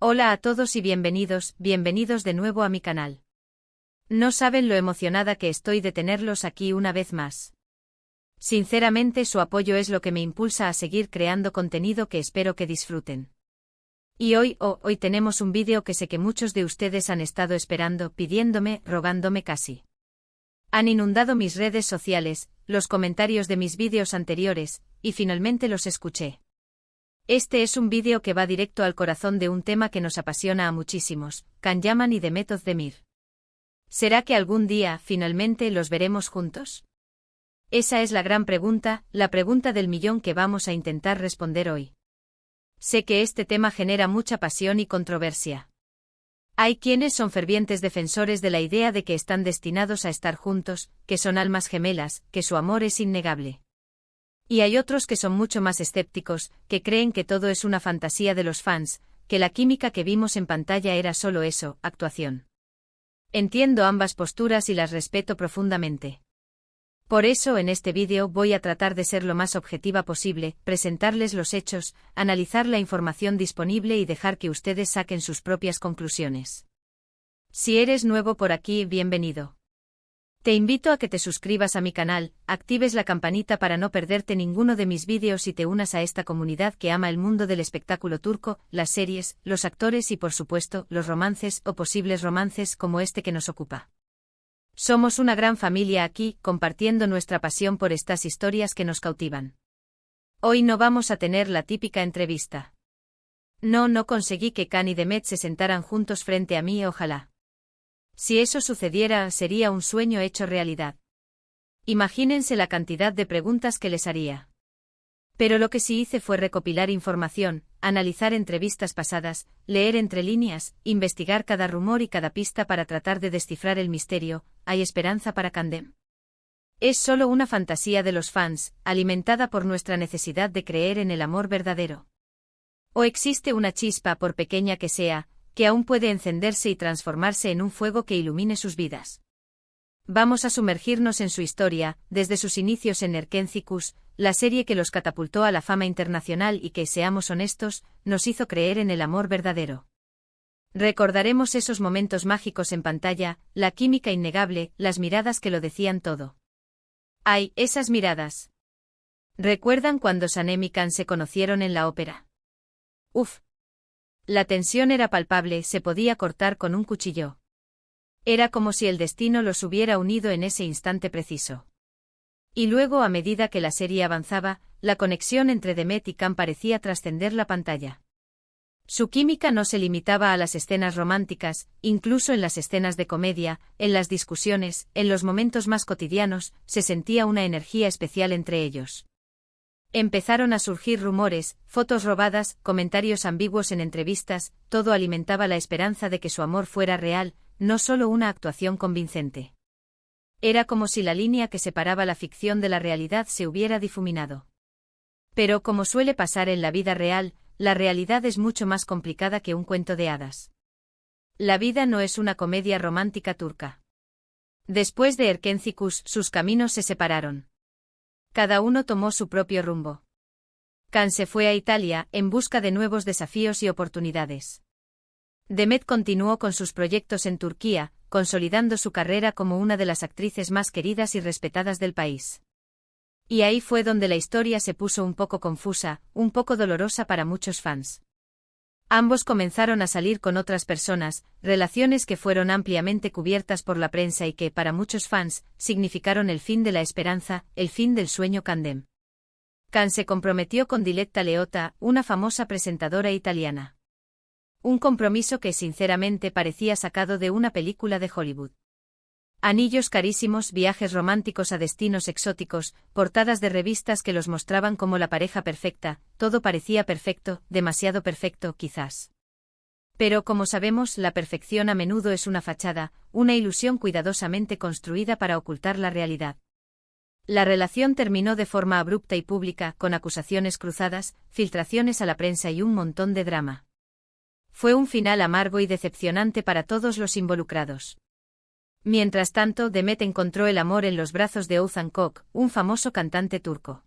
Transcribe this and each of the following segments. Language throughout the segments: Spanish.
Hola a todos y bienvenidos de nuevo a mi canal. No saben lo emocionada que estoy de tenerlos aquí una vez más. Sinceramente, su apoyo es lo que me impulsa a seguir creando contenido que espero que disfruten. Y hoy tenemos un vídeo que sé que muchos de ustedes han estado esperando, pidiéndome, rogándome casi. Han inundado mis redes sociales, los comentarios de mis vídeos anteriores, y finalmente los escuché. Este es un vídeo que va directo al corazón de un tema que nos apasiona a muchísimos, Can Yaman y Demet Özdemir. ¿Será que algún día, finalmente, los veremos juntos? Esa es la gran pregunta, la pregunta del millón que vamos a intentar responder hoy. Sé que este tema genera mucha pasión y controversia. Hay quienes son fervientes defensores de la idea de que están destinados a estar juntos, que son almas gemelas, que su amor es innegable. Y hay otros que son mucho más escépticos, que creen que todo es una fantasía de los fans, que la química que vimos en pantalla era solo eso, actuación. Entiendo ambas posturas y las respeto profundamente. Por eso en este vídeo voy a tratar de ser lo más objetiva posible, presentarles los hechos, analizar la información disponible y dejar que ustedes saquen sus propias conclusiones. Si eres nuevo por aquí, bienvenido. Te invito a que te suscribas a mi canal, actives la campanita para no perderte ninguno de mis vídeos y te unas a esta comunidad que ama el mundo del espectáculo turco, las series, los actores y por supuesto, los romances o posibles romances como este que nos ocupa. Somos una gran familia aquí, compartiendo nuestra pasión por estas historias que nos cautivan. Hoy no vamos a tener la típica entrevista. No conseguí que Can y Demet se sentaran juntos frente a mí, ojalá. Si eso sucediera, sería un sueño hecho realidad. Imagínense la cantidad de preguntas que les haría. Pero lo que sí hice fue recopilar información, analizar entrevistas pasadas, leer entre líneas, investigar cada rumor y cada pista para tratar de descifrar el misterio. ¿Hay esperanza para Candem? Es solo una fantasía de los fans, alimentada por nuestra necesidad de creer en el amor verdadero. ¿O existe una chispa, por pequeña que sea, que aún puede encenderse y transformarse en un fuego que ilumine sus vidas? Vamos a sumergirnos en su historia, desde sus inicios en Erkenzikούς, la serie que los catapultó a la fama internacional y que, seamos honestos, nos hizo creer en el amor verdadero. Recordaremos esos momentos mágicos en pantalla, la química innegable, las miradas que lo decían todo. ¡Ay, esas miradas! ¿Recuerdan cuando Sanem y Can se conocieron en la ópera? ¡Uf! La tensión era palpable, se podía cortar con un cuchillo. Era como si el destino los hubiera unido en ese instante preciso. Y luego, a medida que la serie avanzaba, la conexión entre Demet y Can parecía trascender la pantalla. Su química no se limitaba a las escenas románticas, incluso en las escenas de comedia, en las discusiones, en los momentos más cotidianos, se sentía una energía especial entre ellos. Empezaron a surgir rumores, fotos robadas, comentarios ambiguos en entrevistas, todo alimentaba la esperanza de que su amor fuera real, no solo una actuación convincente. Era como si la línea que separaba la ficción de la realidad se hubiera difuminado. Pero como suele pasar en la vida real, la realidad es mucho más complicada que un cuento de hadas. La vida no es una comedia romántica turca. Después de Erkenzikούς, sus caminos se separaron. Cada uno tomó su propio rumbo. Can se fue a Italia, en busca de nuevos desafíos y oportunidades. Demet continuó con sus proyectos en Turquía, consolidando su carrera como una de las actrices más queridas y respetadas del país. Y ahí fue donde la historia se puso un poco confusa, un poco dolorosa para muchos fans. Ambos comenzaron a salir con otras personas, relaciones que fueron ampliamente cubiertas por la prensa y que, para muchos fans, significaron el fin de la esperanza, el fin del sueño Candem. Can se comprometió con Diletta Leotta, una famosa presentadora italiana. Un compromiso que sinceramente parecía sacado de una película de Hollywood. Anillos carísimos, viajes románticos a destinos exóticos, portadas de revistas que los mostraban como la pareja perfecta, todo parecía perfecto, demasiado perfecto, quizás. Pero como sabemos, la perfección a menudo es una fachada, una ilusión cuidadosamente construida para ocultar la realidad. La relación terminó de forma abrupta y pública, con acusaciones cruzadas, filtraciones a la prensa y un montón de drama. Fue un final amargo y decepcionante para todos los involucrados. Mientras tanto, Demet encontró el amor en los brazos de Oğuzhan Koç, un famoso cantante turco.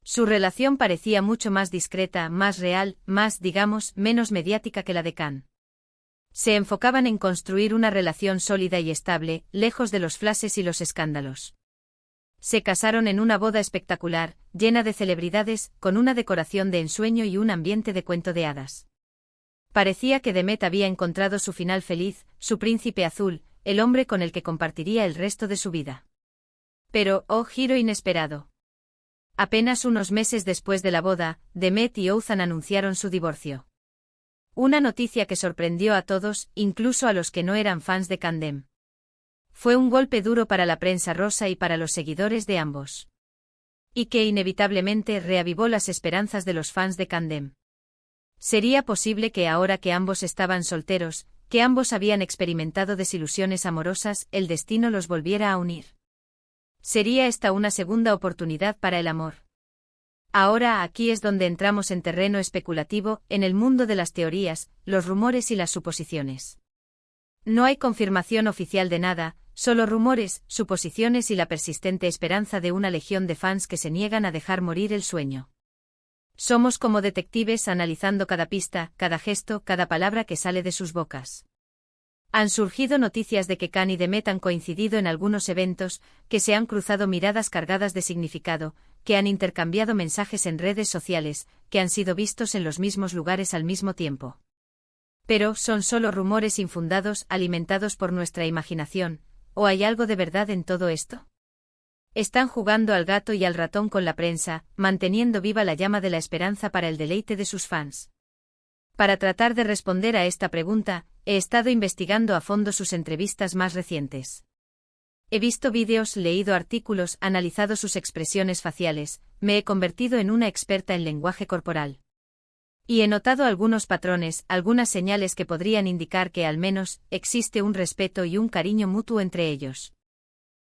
Su relación parecía mucho más discreta, más real, más, digamos, menos mediática que la de Khan. Se enfocaban en construir una relación sólida y estable, lejos de los flashes y los escándalos. Se casaron en una boda espectacular, llena de celebridades, con una decoración de ensueño y un ambiente de cuento de hadas. Parecía que Demet había encontrado su final feliz, su príncipe azul, el hombre con el que compartiría el resto de su vida. Pero, oh giro inesperado. Apenas unos meses después de la boda, Demet y Oğuzhan anunciaron su divorcio. Una noticia que sorprendió a todos, incluso a los que no eran fans de Kandem. Fue un golpe duro para la prensa rosa y para los seguidores de ambos. Y que inevitablemente reavivó las esperanzas de los fans de Kandem. ¿Sería posible que ahora que ambos estaban solteros, que ambos habían experimentado desilusiones amorosas, el destino los volviera a unir? ¿Sería esta una segunda oportunidad para el amor? Ahora aquí es donde entramos en terreno especulativo, en el mundo de las teorías, los rumores y las suposiciones. No hay confirmación oficial de nada, solo rumores, suposiciones y la persistente esperanza de una legión de fans que se niegan a dejar morir el sueño. Somos como detectives analizando cada pista, cada gesto, cada palabra que sale de sus bocas. Han surgido noticias de que Khan y Demet han coincidido en algunos eventos, que se han cruzado miradas cargadas de significado, que han intercambiado mensajes en redes sociales, que han sido vistos en los mismos lugares al mismo tiempo. Pero, ¿son solo rumores infundados, alimentados por nuestra imaginación, o hay algo de verdad en todo esto? Están jugando al gato y al ratón con la prensa, manteniendo viva la llama de la esperanza para el deleite de sus fans. Para tratar de responder a esta pregunta, he estado investigando a fondo sus entrevistas más recientes. He visto vídeos, leído artículos, analizado sus expresiones faciales, me he convertido en una experta en lenguaje corporal. Y he notado algunos patrones, algunas señales que podrían indicar que al menos existe un respeto y un cariño mutuo entre ellos.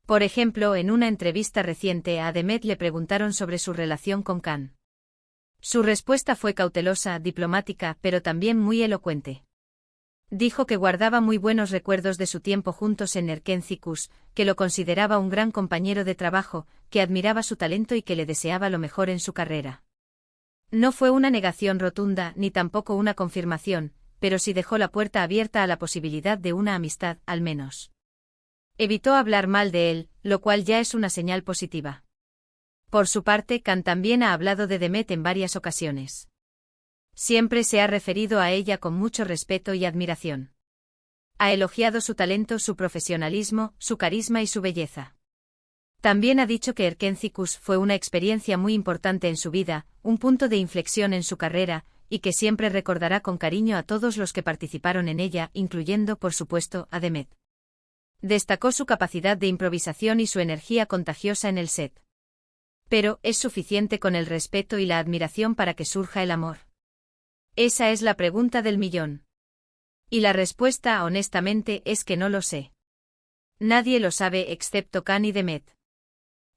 Por ejemplo, en una entrevista reciente a Demet le preguntaron sobre su relación con Khan. Su respuesta fue cautelosa, diplomática, pero también muy elocuente. Dijo que guardaba muy buenos recuerdos de su tiempo juntos en Erkenci-Kuş, que lo consideraba un gran compañero de trabajo, que admiraba su talento y que le deseaba lo mejor en su carrera. No fue una negación rotunda ni tampoco una confirmación, pero sí dejó la puerta abierta a la posibilidad de una amistad, al menos. Evitó hablar mal de él, lo cual ya es una señal positiva. Por su parte, Khan también ha hablado de Demet en varias ocasiones. Siempre se ha referido a ella con mucho respeto y admiración. Ha elogiado su talento, su profesionalismo, su carisma y su belleza. También ha dicho que Erkenci-Kuş fue una experiencia muy importante en su vida, un punto de inflexión en su carrera, y que siempre recordará con cariño a todos los que participaron en ella, incluyendo, por supuesto, a Demet. Destacó su capacidad de improvisación y su energía contagiosa en el set. Pero, ¿es suficiente con el respeto y la admiración para que surja el amor? Esa es la pregunta del millón. Y la respuesta, honestamente, es que no lo sé. Nadie lo sabe excepto Khan y Demet.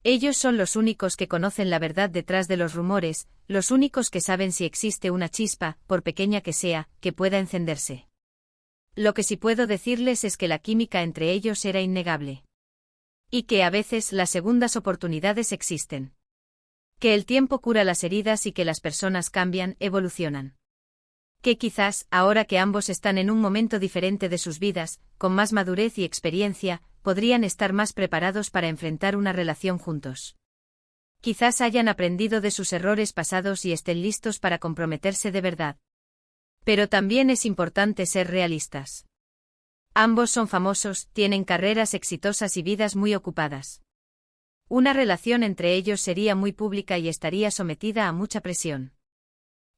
Ellos son los únicos que conocen la verdad detrás de los rumores, los únicos que saben si existe una chispa, por pequeña que sea, que pueda encenderse. Lo que sí puedo decirles es que la química entre ellos era innegable. Y que a veces las segundas oportunidades existen. Que el tiempo cura las heridas y que las personas cambian, evolucionan. Que quizás, ahora que ambos están en un momento diferente de sus vidas, con más madurez y experiencia, podrían estar más preparados para enfrentar una relación juntos. Quizás hayan aprendido de sus errores pasados y estén listos para comprometerse de verdad. Pero también es importante ser realistas. Ambos son famosos, tienen carreras exitosas y vidas muy ocupadas. Una relación entre ellos sería muy pública y estaría sometida a mucha presión.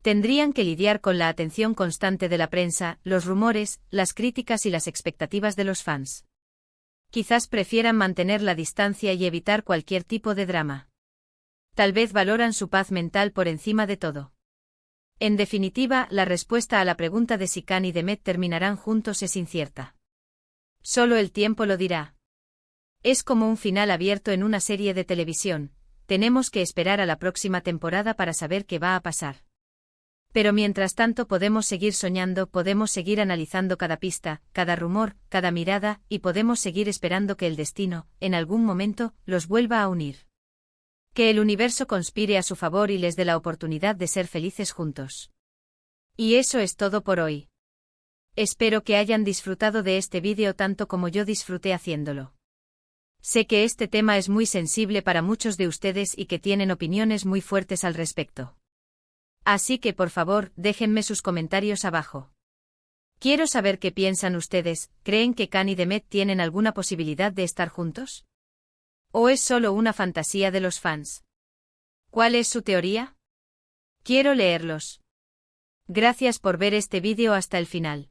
Tendrían que lidiar con la atención constante de la prensa, los rumores, las críticas y las expectativas de los fans. Quizás prefieran mantener la distancia y evitar cualquier tipo de drama. Tal vez valoran su paz mental por encima de todo. En definitiva, la respuesta a la pregunta de si Khan y Demet terminarán juntos es incierta. Solo el tiempo lo dirá. Es como un final abierto en una serie de televisión, tenemos que esperar a la próxima temporada para saber qué va a pasar. Pero mientras tanto podemos seguir soñando, podemos seguir analizando cada pista, cada rumor, cada mirada, y podemos seguir esperando que el destino, en algún momento, los vuelva a unir. Que el universo conspire a su favor y les dé la oportunidad de ser felices juntos. Y eso es todo por hoy. Espero que hayan disfrutado de este vídeo tanto como yo disfruté haciéndolo. Sé que este tema es muy sensible para muchos de ustedes y que tienen opiniones muy fuertes al respecto. Así que por favor, déjenme sus comentarios abajo. Quiero saber qué piensan ustedes. ¿Creen que Khan y Demet tienen alguna posibilidad de estar juntos? ¿O es solo una fantasía de los fans? ¿Cuál es su teoría? Quiero leerlos. Gracias por ver este vídeo hasta el final.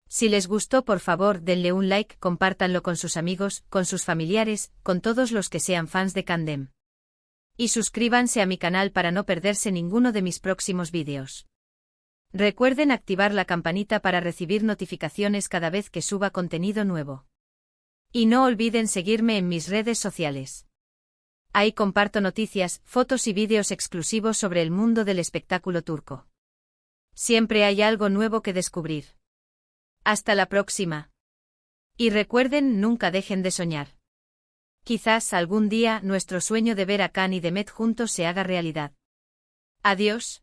Si les gustó, por favor, denle un like, compártanlo con sus amigos, con sus familiares, con todos los que sean fans de Kandem. Y suscríbanse a mi canal para no perderse ninguno de mis próximos vídeos. Recuerden activar la campanita para recibir notificaciones cada vez que suba contenido nuevo. Y no olviden seguirme en mis redes sociales. Ahí comparto noticias, fotos y vídeos exclusivos sobre el mundo del espectáculo turco. Siempre hay algo nuevo que descubrir. Hasta la próxima. Y recuerden, nunca dejen de soñar. Quizás algún día nuestro sueño de ver a Khan y Demet juntos se haga realidad. Adiós.